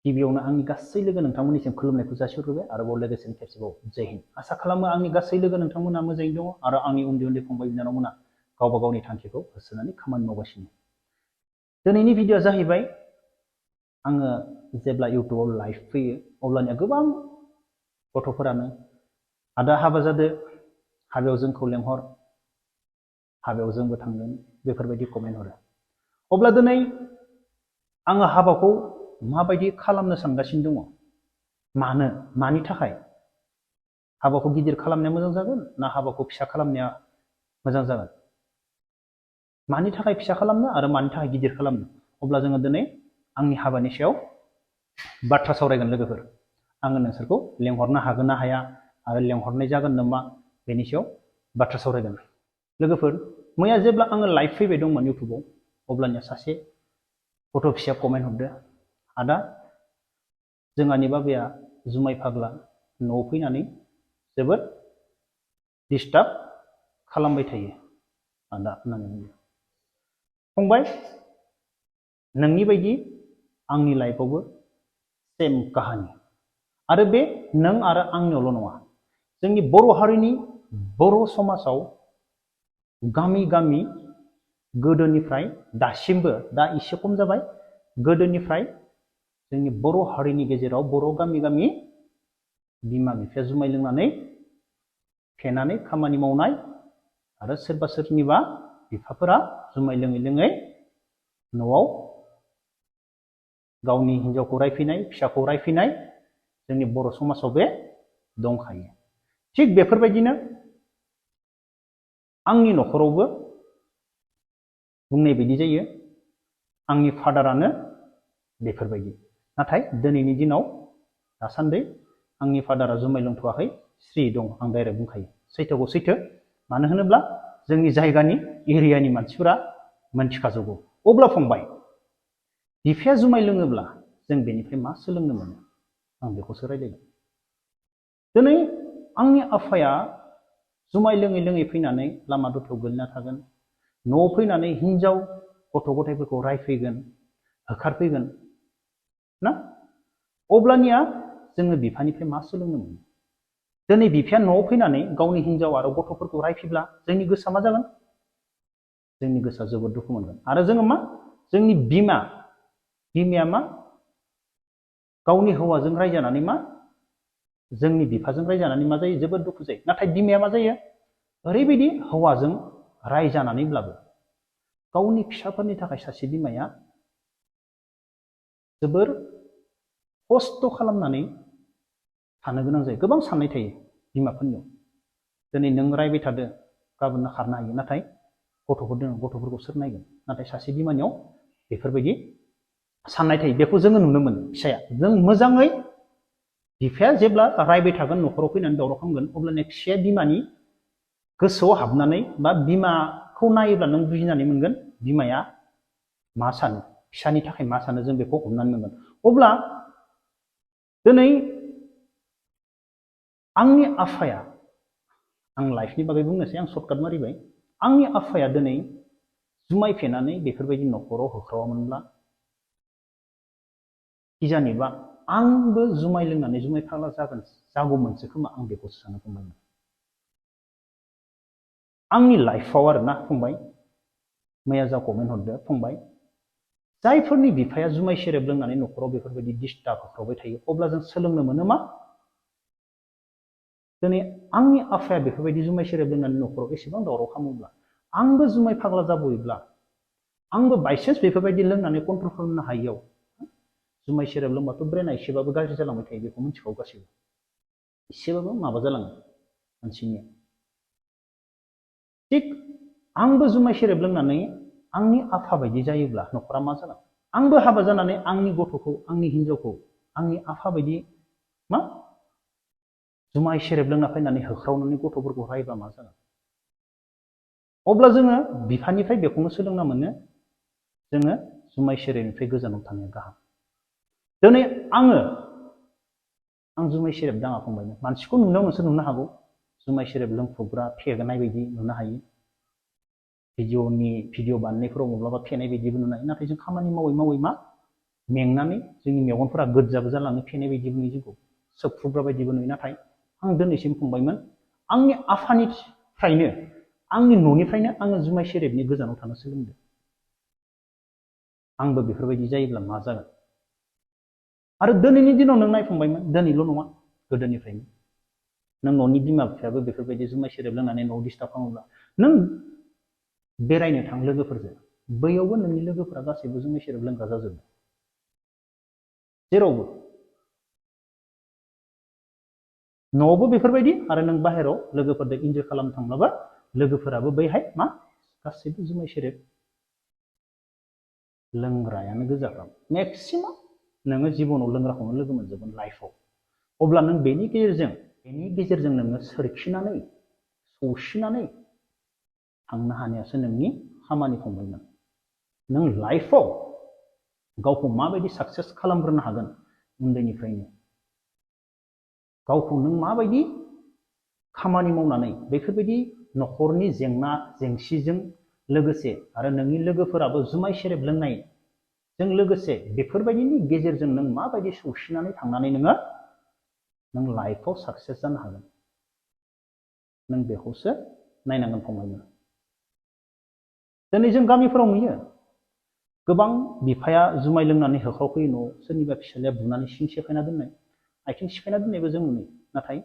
गिबियावनो आंनि गासै लोगो नोंथांमोननिसिम खुलुमनायखौ जासिहरबाय आरोबाव लोगोसेनो खेबसेबाव जय हिन्द। आसा खालामो आंनि गासै लोगो नोंथांमोना मोजाङै दङ आरो आंनि उन्दै उन्दै फंबाय बिनानावमोना गावबा गावनि थांखिखौ होसोनानै खामानि मावगासिनो। दिनैनि भिडिअआ जाहैबाय आङो जेब्ला इउटुबाव लाइभ फैयो अब्लानिया गोबां गथ'फोरानो आदा हाबा जादो, हाबायाव जोंखौ लेंहर, हाबायाव जोंबो थांगोन, बेफोरबायदि कमेन्ट हरो। अब्ला दिनै आङो हाबाखौ माबायदि खालामनो सानगासिनो दङ, मानि थाखाय हाबाखौ गिदिर खालामनाया मोजां जागोन ना हाबाखौ फिसा खालामनाया मोजां जागोन, मानि थाखाय फिसा खालामनो आरो मानि थाखाय गिदिर खालामनो, अब्ला जोङो दिनै आंनि हाबानि सायाव बाथ्रा सावरायगोन। लोगोफोर, आङो नोंसोरखौ लेंहरनो हागोन ना हाया आरो लेंहरनाय जागोन नामा बेनि सायाव बाथ्रा सावरायगोन। लोगोफोर, मैया जेब्ला आङो लाइभ फैबाय दंमोन इउटुबाव अब्लानिया सासे गथ' फिसाया कमेन्ट हरदो, आदा जोंहानि बाबाया जुमाय फाग्ला, न'आव फैनानै जोबोद डिस्टार्ब खालामबाय थायो आदा होननानै बुंदों। फंबाय, नोंनि बायदि आंनि लाइफआवबो सेम काहानि, आरो बे नों आरो आंनियावल' नङा, जोंनि बर' हारिनि बर' समाजाव गामि गामि गोदोनिफ्राय दासिमबो, दा एसे खम जाबाय, गोदोनिफ्राय जोंनि बर' हारिनि गेजेराव बर' गामि गामि बिमा बिफाया जुमाय लोंनानै फेनानै खामानि मावनाय आरो सोरबा सोरनिबा बिफाफोरा जुमाय लोङै लोङै न'आव गावनि हिन्जावखौ रायफैनाय, फिसाखौ रायफैनाय जोंनि बर' समाजाव बे दंखायो। थिग बेफोरबायदिनो आंनि न'खरावबो बुंनाय बायदि जायो, आंनि फादारानो बेफोरबायदि। नाथाय दिनैनि दिनाव दासान्दि आंनि फादारा जुमाय लोंथ'वाखै, स्रि दं, आं डाइरेक्ट बुंखायो, सैथोखौ सैथो। मानो होनोब्ला जोंनि जायगानि एरियानि मानसिफोरा मोनथिखाजोबगौ। अब्ला फंबाय, बिफाया जुमाय लोङोब्ला जों बेनिफ्राय मा सोलोंनो मोनो, आं बेखौसो रायलायगोन। दिनै आंनि आफाया जुमाय लोङै लोङै फैनानै लामा दथायाव गोलैना थागोन, न'आव फैनानै हिन्जाव गथ' गथायफोरखौ रायफैगोन, होखारफैगोन ना, अब्लानिया जोङो बिफानिफ्राय मा सोलोंनो मोनो? दिनै बिफाया न'आव फैनानै गावनि हिन्जाव आरो गथ'फोरखौ रायफैब्ला जोंनि गोसोआ मा जागोन? जोंनि गोसोआ जोबोद दुखु मोनगोन। आरो जोङो मा, जोंनि बिमाया मा, गावनि हौवाजों रायजानानै मा, जोंनि बिफाजों रायजानानै मा जायो? जोबोद दुखु जायो। नाथाय बिमाया मा जायो? ओरैबायदि हौवाजों रायजानानैब्लाबो गावनि फिसाफोरनि थाखाय सासे बिमाया जोबोर खस्थ' खालामनानै थानो गोनां जायो। गोबां साननाय थायो बिमाफोरनियाव। दिनै नों रायबाय थादो, गाबोननो खारनो हायो, नाथाय गथ'फोर दङ, गथ'फोरखौ सोर नायगोन? नाथाय सासे बिमानियाव बेफोरबायदि साननाय थायो। बेखौ जोङो नुनो मोनो। फिसाया जों मोजाङै, बिफाया जेब्ला रायबाय थागोन, न'खराव फैनानै दावराव खालामगोन, अब्लानिया फिसाया बिमानि गोसोआव हाबनानै, बा बिमाखौ नायोब्ला नों बुजिनानै मोनगोन बिमाया मा सानो, फिसानि थाखाय मा सानो, जों बेखौ हमनानै मोनगोन। अब्ला दिनै आंनि आफाया, आं लाइफनि बागै बुंनोसै, आं सर्टकाट मारिबाय, आंनि आफाया दिनै जुमाय फेनानै बेफोरबायदि न'खराव होख्रावामोनब्ला किजानिबा आंबो जुमाय लोंनानै जुमाय फाग्ला जागौमोनसो खोमा, आं बेखौसो सानो फंबाय। आंनि लाइफआव आरोना फंबाय, मैया जा कमेन्ट हरदो फंबाय, जायफोरनि बिफाया जुमाय सेरेब लोंनानै न'खराव बेफोरबायदि डिस्टार्ब होख्रावबाय थायो, अब्ला जों सोलोंनो मोनो मा? दिनै आंनि आफाया बेफोरबायदि जुमाय सेरेब लोंनानै न'खराव एसेबां दावराव खालामोब्ला, आंबो जुमाय फाग्ला जाबोयोब्ला, आंबो बायसान्स बेफोरबायदि लोंनानै कन्ट्रल खालामनो हायियाव, जुमाय सेरेब लोंबाथ' ब्रेना एसेबाबो गाज्रि जालांबाय थायो, बेखौ मिथिखागौ गासैबो, एसेबाबो माबा जालाङो मानसिनिया। थिग आंबो जुमाय सेरेब लोंनानै आंनि आफा बायदि जायोब्ला न'खरा मा जागोन? आंबो हाबा जानानै आंनि गथ'खौ, आंनि हिन्जावखौ आंनि आफा बायदि मा, जुमाय सेरेब लोंना फैनानै होख्रावनानै गथ'फोरखौ रायबा मा जागोन? अब्ला जोङो बिफानिफ्राय बेखौनो सोलोंना मोनो, जोङो जुमाय सेरेबनिफ्राय गोजानाव थानाया गाहाम। दिनै आं जुमाय सेरेब दाङा फंबाय, मानसिखौ नुनायाव नोंसोर नुनो हागौ, जुमाय सेरेब लोंफुग्रा फेनाय बायदि नुनो हायो, भिडिअ बानायनायफोराव माब्लाबा फेनाय बायदिबो नुनो हायो। नाथाय जों खामानि मावै मावै मा, मेंनानै जोंनि मेगनफोरा गोज्जाबो जालाङो फेनाय बायदिबो नुयो जोंखौ सोबफ्रुग्रा बायदिबो नुयो नाथाय आं दिनैसिम फंबायमोन आंनि आफानिफ्रायनो आंनि न'निफ्रायनो आङो जुमाय सेरेबनि गोजानाव थानो सोलोंदों आंबो बेफोरबायदि जायोब्ला मा जागोन आरो दिनैनि दिनाव नों नायफंबायमोन दिनैल' नङा गोदोनिफ्रायनो नों न'नि बिमा बिफायाबो बेफोरबायदि जुमाय सेरेब लोंनानै न'आव डिस्टार्ब खालामोब्ला नों बेरायनो थां लोगोफोरजों बैयावबो नोंनि लोगोफोरा गासैबो जुमाय सेरेब लोंग्रा जाजोबो जेरावबो न'आवबो बेफोरबायदि आरो नों बाहेराव लोगोफोरजों इन्जय खालामनो थांब्लाबो लोगोफोराबो बैहाय मा गासैबो जुमाय सेरेब लोंग्रायानो गोजाफ्राम मेक्सिमाम नोङो जिबनाव लोंग्राखौनो लोगो मोनजोबगोन लाइफआव अब्ला नों बेनि गेजेरजों नोङो सोरखिनानै सौसिनानै थांनो हानायासो नोंनि खामानि फंबायमोन नों लाइफआव गावखौ माबायदि साक्सेस खालामग्रोनो हागोन उन्दैनिफ्रायनो गावखौ नों माबायदि खामानि मावनानै बेफोरबायदि न'खरनि जेंना जेंसिजों लोगोसे आरो नोंनि लोगोफोराबो जुमाय सेरेब लोंनायजों लोगोसे बेफोरबायदिनि गेजेरजों नों माबायदि सौसिनानै थांनानै नों लाइफआव साक्सेस जानो हागोन नों बेखौसो नायनांगोन फंबायमोन दिनै जों गामिफोराव नुयो गोबां बिफाया जुमाय लोंनानै होख्रावफैयो न'आव सोरनिबा फिसाज्लाया बुनानै सिं सेफायना दोननाय आथिं सिफायना दोननायबो जों नुयो नाथाय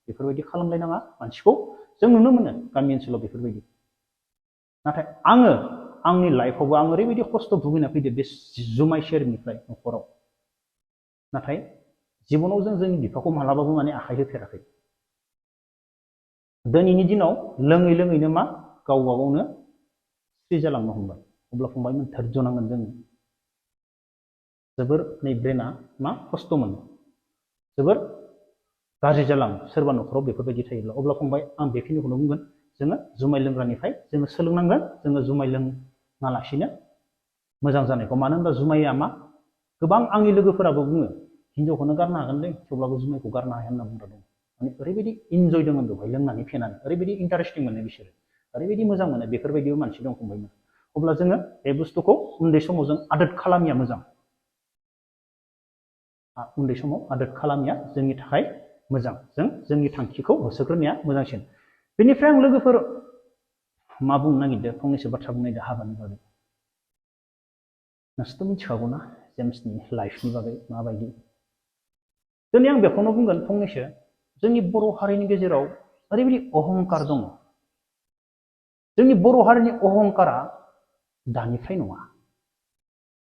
बेफोरबायदि खालामलायनाङा मानसिखौ जों नुनो मोनो गामि ओनसोलाव बेफोरबायदि नाथाय आङो आंनि लाइफआवबो आं ओरैबायदि खस्थ' भुगिना फैदो बे जुमाय सेरेबनिफ्राय न'खराव नाथाय जिबनाव जों जोंनि बिफाखौ मालाबाबो माने आखाइ होफेराखै दिनैनि दिनाव लोङै लोङैनो मा गावबा गावनो स्रि जालांनो हमबाय अब्ला फंबायमोन धैर्य नांगोन जोङो जोबोर नै ब्रेना मा खस्थ' मोनो जोबोर गाज्रि जालाङो सोरबा न'खराव बेफोरबायदि थायोब्ला अब्ला फंबाय आं बेखिनिखौनो बुंगोन जोङो जुमाय लोंग्रानिफ्राय जोङो सोलोंनांगोन जोङो जुमाय लोङालासिनो मोजां जानायखौ मानो होनबा जुमाया मा गोबां आंनि लोगोफोराबो बुङो हिनजावखौनो गारनो हागोनलै थेवब्लाबो जुमायखौ गारनो हाया होनना बुंग्रा दं माने ओरैबायदि इन्जय दङ बेवहाय लोंनानै फेनानै ओरैबायदि इन्टारेस्टिं मोनो बिसोरो ओरैबायदि मोजां मोनो बेफोरबायदिबो मानसि दं फंबायमोन अब्ला जोङो बे बुस्थुखौ उन्दै समाव जों आदोर खालामिया मोजां उन्दै समाव आदोर खालामिया जोंनि थाखाय मोजां जों जोंनि थांखिखौ होसोग्रोनाया मोजांसिन बेनिफ्राय आं लोगोफोर मा बुंनो नागिरदों फंनैसो बाथ्रा बुंनो नागिरदों हाबानि बागै नोंसोरथ' मिथिखागौना जेम्सनि लाइफनि बागै माबायदि दिनै आं बेखौनो बुंगोन फंनैसो जोंनि बर' हारिनि गेजेराव ओरैबायदि अहंकार दङ जोंनि बर' हारिनि अहंकारा दानिफ्राय नङा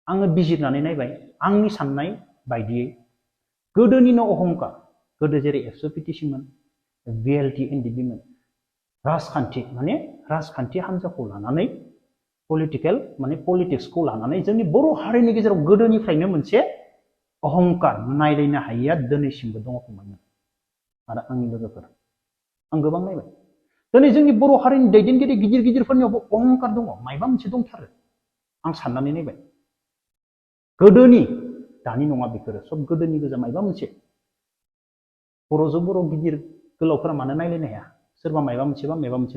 आङो बिजिरनानै नायबाय आंनि साननाय बायदियै गोदोनिनो अहंकार गोदो जेरै एसपिटिसिमोन बिएलटि एनडिबिमोन राजखान्थि माने राजखान्थि हान्जाखौ लानानै पलिटिक्सखौ लानानै जोंनि बर' हारिनि गेजेराव गोदोनिफ्रायनो मोनसे अहंकार नायलायनो हायिया दिनैसिमबो दङ फंबायमोन आरो आंनि लोगोफोर आं गोबां नायबाय दिनै जोंनि बर' हारिनि दैदेनगिरि गिदिर गिदिरफोरनियावबो अहंकार दङ मायबा मोनसे दंथारो आं साननानै नायबाय गोदोनि दानि नङा बेफोरो सब गोदोनि गोजा मायबा मोनसे बर'जों बर' गिदिर गोलावफोरा मानो नायलायनो हाया सोरबा मायबा मोनसे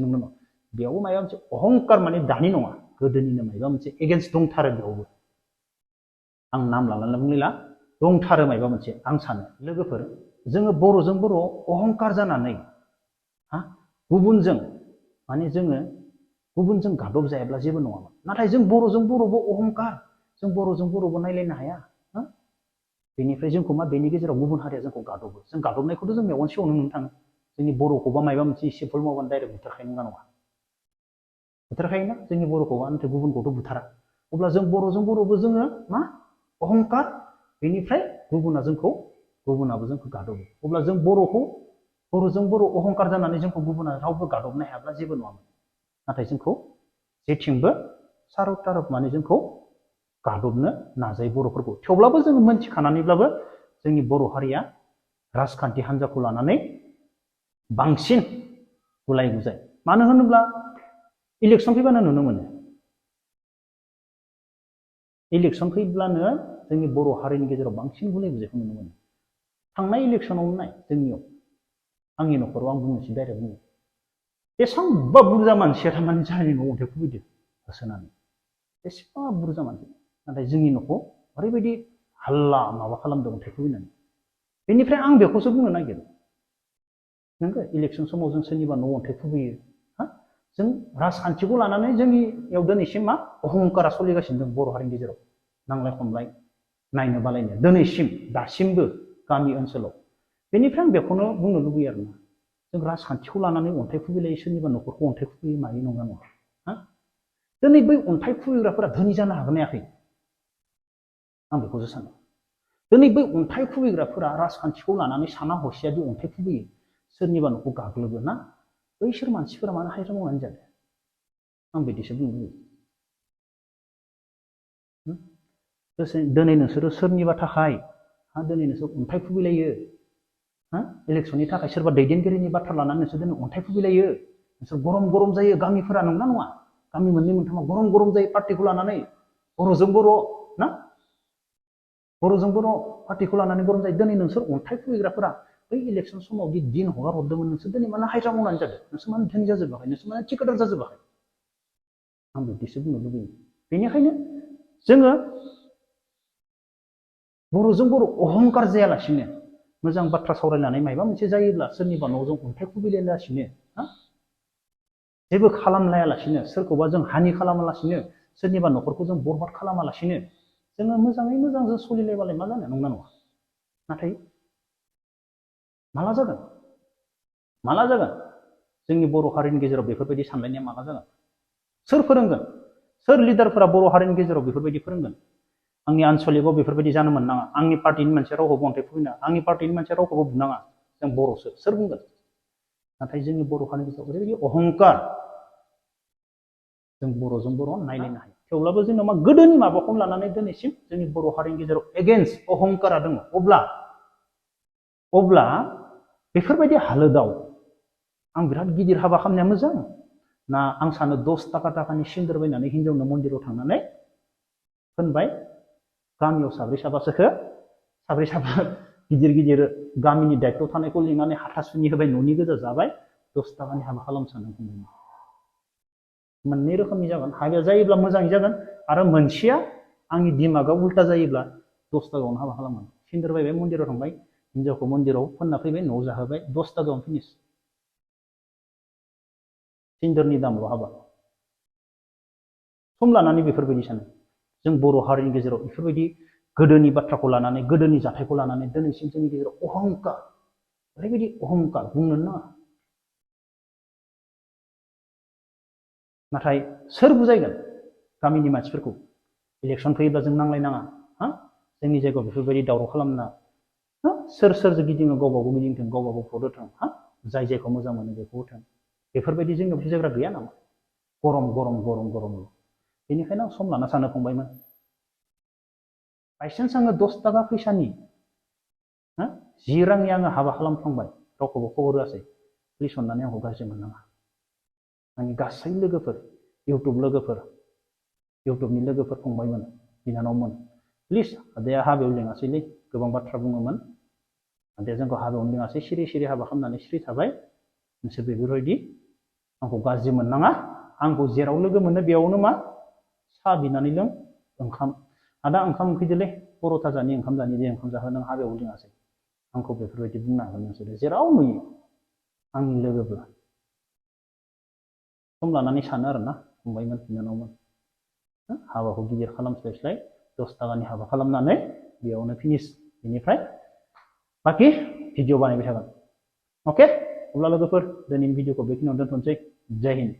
नंगौ नङा बेयावबो मायबा मोनसे अहंकार माने दानि नङा गोदोनिनो मायबा मोनसे एगेन्स्ट दंथारो बेयावबो आं नाम लानानै बुंलिला दंथारो मायबा मोनसे आं सानो लोगोफोर जोङो बर'जों बर' अहंकार जानानै गुबुनजों माने जोङो गुबुनजों गादब जायाब्ला जेबो नङामोन नाथाय जों बर'जों बर'बो अहंकार जों बर'जों बर'बो नायलायनो हाया बेनिफ्राय जोंखौ मा बेनि गेजेराव गुबुन हारिया जोंखौ गादबो जों गादबनायखौथ' जों मेगन सिगाङावनो नुनो थाङो जोंनि बर'खौबा मायबा मोनसे एसे भुल मावबानो डाइरेक्ट बुथारखायो नङा बुथारखायोना जोंनि बर'खौबा नाथाय गुबुनखौथ' बुथारा अब्ला जों बर'जों बर'बो जोङो मा अहंकार बेनिफ्राय गुबुनाबो जोंखौ गादबो अब्ला जों बर'जों बर' अहंकार जानानै जोंखौ गुबुना रावबो गादबनो हायाब्ला जेबो नङामोन नाथाय जोंखौ जेथिंबो सारब थारब माने जोंखौ गादबनो नाजायो बर'फोरखौ थेवब्लाबो जोङो मोनथिखानानैब्लाबो जोंनि बर' हारिया राजखान्थि हान्जाखौ लानानै बांसिन गुलाय गुजाय मानो होनोब्ला इलेक्सन फैबानो नुनो मोनो इलेक्सन फैब्लानो जोंनि बर' हारिनि गेजेराव बांसिन गुलाय गुजायखौ नुनो मोनो थांनाय इलेक्सनावनो नाय जोंनियाव आंनि न'खराव आं बुंनोसै डाइरेक्ट बुङो बेसेबांबा बुरजा मानसिया थारमाने जोंनि न'आव अन्थाइ खुबैदो होसोनानै बेसेबां बुरजा मानसि नाथाय जोंनि न'खौ ओरैबायदि हाल्ला माबा खालामदों अन्थाइ खुबैनानै बेनिफ्राय आं बेखौसो बुंनो नागिरो नंगौ इलेक्सन समाव जों सोरनिबा न' अन्थाइ खुबैयो जों राजखान्थिखौ लानानै जोंनियाव दिनैसिम मा अहंकारा सोलिगासिनो दं बर' हारिनि गेजेराव नांलाय खमलाय नायनो बालायनो दिनैसिम दासिमबो गामि ओनसोलाव बेनिफ्राय आं बेखौनो बुंनो लुबैयो आरोना जों राजखान्थिखौ लानानै अन्थाइ खुबैलायो सोरनिबा न'खरखौ अन्थाइ खुबैयो मायो नंगौ नङा दिनै बै अन्थाइ खुबैग्राफोरा धोनि जानो हागोन ना हायाखै आं बेखौसो सानो दिनै बै अन्थाइ खुबैग्राफोरा राजखान्थिखौ लानानै साना हसिया दि अन्थाइ खुबैयो सोरनिबा न'खौ गाग्लोबो ना बैसोर मानसिफोरा मानो हाजिरा मावनानै जादों आं बिदिसो बुंनो लुबैयो दिनै नोंसोरो सोरनिबा थाखाय दिनै नोंसोर अन्थाइ खुबैलायो इलेक्सननि थाखाय सोरबा दैदेनगिरिनि बाथ्रा लानानै नोंसोर दिनै अन्थाइ खुबैलायो नोंसोर गरम गरम जायो गामिफोरा नंगौना नङा गामि मोननै मोनथामा गरम गरम जायो पार्टिखौ लानानै बर'जों बर' ना बर'जों बर' पार्टिखौ लानानै गरम जायो दिनै नोंसोर अन्थाइ खुबैग्राफोरा बै इलेक्सन समाव दि दिन हगार हरदोंमोन नोंसोर दिनै मानो हाजिरा मावनानै जादों नोंसोर मानो धोनि जाजोबाखै नोंसोर मानो थिकादार जाजोबाखै आं बिदिसो बुंनो लुबैयो बेनिखायनो जोङो बर'जों बर' अहंकार जायालासिनो मोजां बाथ्रा सावरायनानै माबा मोनसे जायोब्ला सोरनिबा न'जों अन्थाइ खुबैलायालासिनो जेबो खालामलायालासिनो सोरखौबा जों हानि खालामालासिनो सोरनिबा न'खरखौ जों बरबाद खालामालासिनो जोङो मोजाङै मोजां जों सोलिलायबालाय मा जानो नंगौना नङा नाथाय माला जागोन जोंनि बर' हारिनि गेजेराव बेफोरबायदि सानलायनाया माला जागोन सोर फोरोंगोन सोर लिडारफोरा बर' हारिनि गेजेराव बेफोरबायदि फोरोंगोन आंनि आनसलिकआव बेफोरबायदि जानो मोननाङा आंनि पार्टिनि मानसिया रावखौबो अन्थाइ खुबैनाङा आंनि पार्टिनि मानसिया रावखौबो बुनाङा जों बर'सो सोर बुंगोन नाथाय जोंनि बर' हारिनि गेजेराव ओरैबायदि अहंकार जों बर'जों बर' नायलायनो हायो थेवब्लाबो जोंनाव मा गोदोनि माबाखौनो लानानै दिनैसिम जोंनि बर' हारिनि गेजेराव एगेन्स्ट अहंकारा दङ अब्ला बेफोरबायदि हालोदाव आं बिराद गिदिर हाबा खालामनाया मोजां ना आं सानो 10 थाखानि सिन्दुर बायनानै हिनजावनो मन्दिराव थांनानै होनबाय गामियाव साब्रै साबा गिदिर गामिनि दायित्व थानायखौ लिंनानै हाथासुनि होबाय न'नि गोजा जाबाय 10 थाखानि हाबा खालामनो सानदों मोननै रोखोमनि जागोन हाबाया जायोब्ला मोजाङै जागोन आरो मोनसेया आंनि दिमागाव उल्टा जायोब्ला 10 थाखायावनो हाबा खालामगोन सिन्दुर बायबाय मन्दिराव थांबाय हिनजावखौ मन्दिराव फोनना फैबाय न'आव जाहोबाय 10 थाखायावनो फिनिश सिन्दुरनि दामल' हाबा सम लानानै बेफोरबायदि सानो जों बर' हारिनि गेजेराव बेफोरबायदि गोदोनि बाथ्राखौ लानानै गोदोनि जाथायखौ लानानै दिनैसिम जोंनि गेजेराव अहंकार ओरैबायदि अहंकार बुंनो नाङा नाथाय सोर बुजायगोन गामिनि मानसिफोरखौ इलेक्सन फैयोब्ला जों नांलायनाङा जोंनि जायगायाव बेफोरबायदि दावराव खालामना सोर गिदिङो गावबागाव गिदिंथों गावबागाव भट होथों जाय जायखौ मोजां मोनो बेखौ होथों बेफोरबायदि जोंनियाव बुजायग्रा गैया नामा गरम बेनिखायनो आं सम लाना सानो फंबायमोन बायसान्स आङो 10 थाखा फैसानि 10 रांनि आङो हाबा खालामफ्लांबाय रावखौबो खबर होआसै प्लिज अननानै आंखौ गाज्रि मोननाङा आंनि गासै लोगोफोर इउटुबनि लोगोफोर फंबायमोन बिनानावमोन प्लिज आदाया हाबायाव लिङासैलै गोबां बाथ्रा बुङोमोन आदाया जोंखौ हाबायावनो लिङासै सिरि हाबा खालामनानै सिरि थाबाय नोंसोर बेफोरबायदि आंखौ गाज्रि मोननाङा आंखौ जेराव लोगो मोनो बेयावनो मा साहा बिनानै लों ओंखाम आदा ओंखाम उखैदोलै पर'था जानि ओंखाम जानि दे ओंखाम जाहो नों हाबायाव लिङासै आंखौ बेफोरबायदि बुंनो हागोन नोंसोरो जेराव नुयो आंनि लोगोब्ला सम लानानै सानो आरोना फंबायमोन बिनानावमोन हाबाखौ गिदिर खालामस्लायस्लाय 10 थाखानि हाबा खालामनानै बेयावनो फिनिश बेनिफ्राय बाखि भिडिअ बानायबाय थागोन अके अब्ला लोगोफोर दिनैनि भिडिअखौ बेखिनियावनो दोनथ'नोसै जय हिन्द